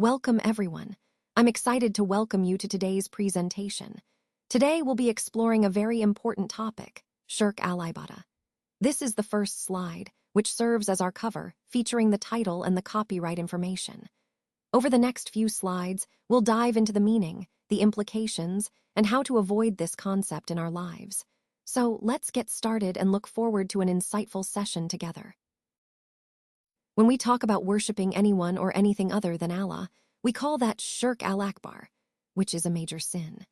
Welcome everyone. I'm excited to welcome you to today's presentation. Today we'll be exploring a very important topic, Shirk Al Ibaadah. This is the first slide, which serves as our cover, featuring the title and the copyright information. Over the next few slides, we'll dive into the meaning, the implications, and how to avoid this concept in our lives. So let's get started and look forward to an insightful session together. When we talk about worshiping anyone or anything other than Allah, we call that Shirk Al Akbar, which is a major sin.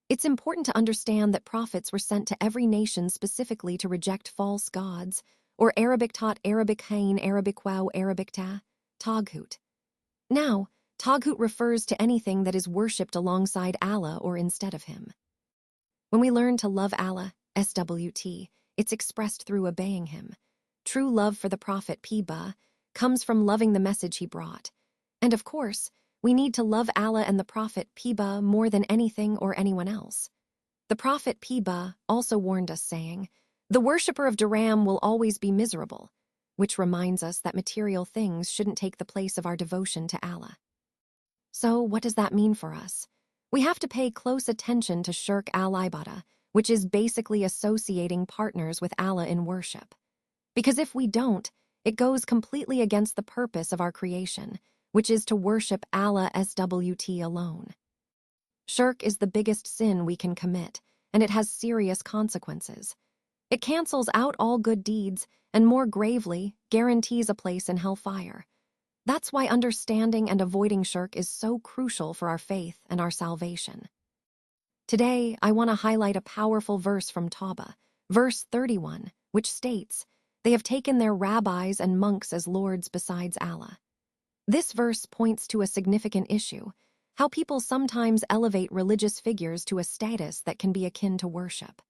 It's important to understand that prophets were sent to every nation specifically to reject false gods, or Arabic tot, Arabic hain, Arabic wow, Arabic ta, Taghut. Now, Taghut refers to anything that is worshipped alongside Allah or instead of him. When we learn to love Allah, SWT, it's expressed through obeying him. True love for the Prophet Piba comes from loving the message he brought. And of course, we need to love Allah and the Prophet Piba more than anything or anyone else. The Prophet Piba also warned us saying, "The worshipper of Dharam will always be miserable," which reminds us that material things shouldn't take the place of our devotion to Allah. So what does that mean for us? We have to pay close attention to Shirk Al Ibaadah, which is basically associating partners with Allah in worship. Because if we don't, it goes completely against the purpose of our creation, which is to worship Allah SWT alone. Shirk is the biggest sin we can commit, and it has serious consequences. It cancels out all good deeds and, more gravely, guarantees a place in hellfire. That's why understanding and avoiding shirk is so crucial for our faith and our salvation. Today, I want to highlight a powerful verse from Tawbah, verse 31, which states, "They have taken their rabbis and monks as lords besides Allah." This verse points to a significant issue, how people sometimes elevate religious figures to a status that can be akin to worship.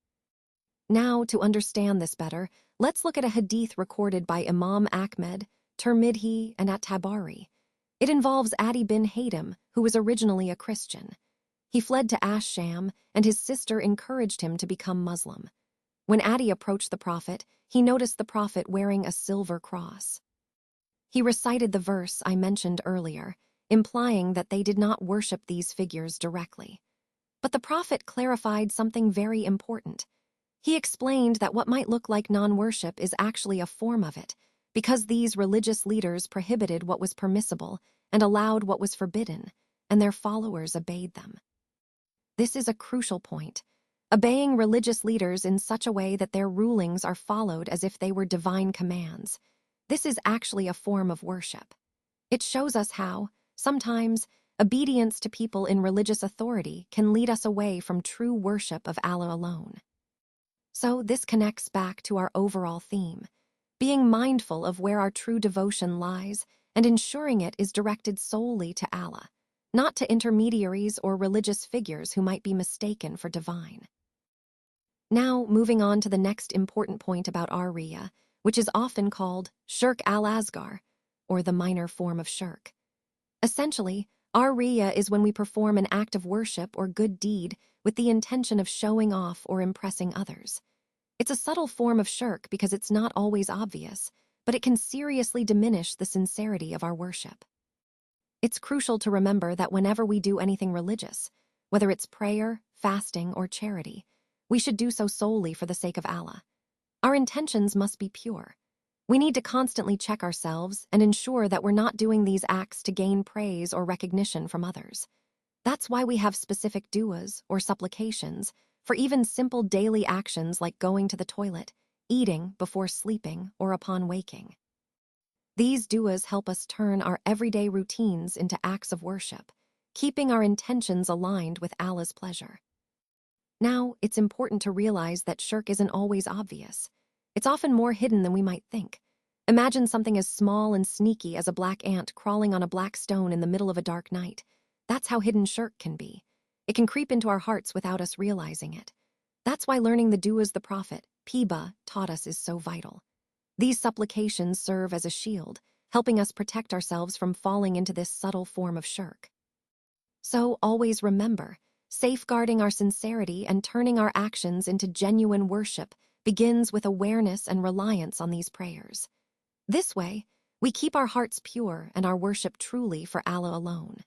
Now, to understand this better, let's look at a hadith recorded by Imam Ahmed, Tirmidhi, and At-Tabari. It involves Adi bin Hatim, who was originally a Christian. He fled to Ash-Sham, and his sister encouraged him to become Muslim. When Adi approached the Prophet, he noticed the Prophet wearing a silver cross. He recited the verse I mentioned earlier, implying that they did not worship these figures directly. But the Prophet clarified something very important. He explained that what might look like non-worship is actually a form of it, because these religious leaders prohibited what was permissible and allowed what was forbidden, and their followers obeyed them. This is a crucial point. Obeying religious leaders in such a way that their rulings are followed as if they were divine commands. This is actually a form of worship. It shows us how, sometimes, obedience to people in religious authority can lead us away from true worship of Allah alone. So this connects back to our overall theme, being mindful of where our true devotion lies and ensuring it is directed solely to Allah, not to intermediaries or religious figures who might be mistaken for divine. Now, moving on to the next important point about Ar-Riya, which is often called Shirk al-Asghar, or the minor form of shirk. Essentially, Ar-Riya is when we perform an act of worship or good deed with the intention of showing off or impressing others. It's a subtle form of shirk because it's not always obvious, but it can seriously diminish the sincerity of our worship. It's crucial to remember that whenever we do anything religious, whether it's prayer, fasting, or charity, we should do so solely for the sake of Allah. Our intentions must be pure. We need to constantly check ourselves and ensure that we're not doing these acts to gain praise or recognition from others. That's why we have specific du'as or supplications for even simple daily actions like going to the toilet, eating before sleeping, or upon waking. These du'as help us turn our everyday routines into acts of worship, keeping our intentions aligned with Allah's pleasure. Now, it's important to realize that shirk isn't always obvious. It's often more hidden than we might think. Imagine something as small and sneaky as a black ant crawling on a black stone in the middle of a dark night. That's how hidden shirk can be. It can creep into our hearts without us realizing it. That's why learning the du'as the Prophet, Piba, taught us is so vital. These supplications serve as a shield, helping us protect ourselves from falling into this subtle form of shirk. So always remember, safeguarding our sincerity and turning our actions into genuine worship begins with awareness and reliance on these prayers. This way, We keep our hearts pure and our worship truly for Allah alone.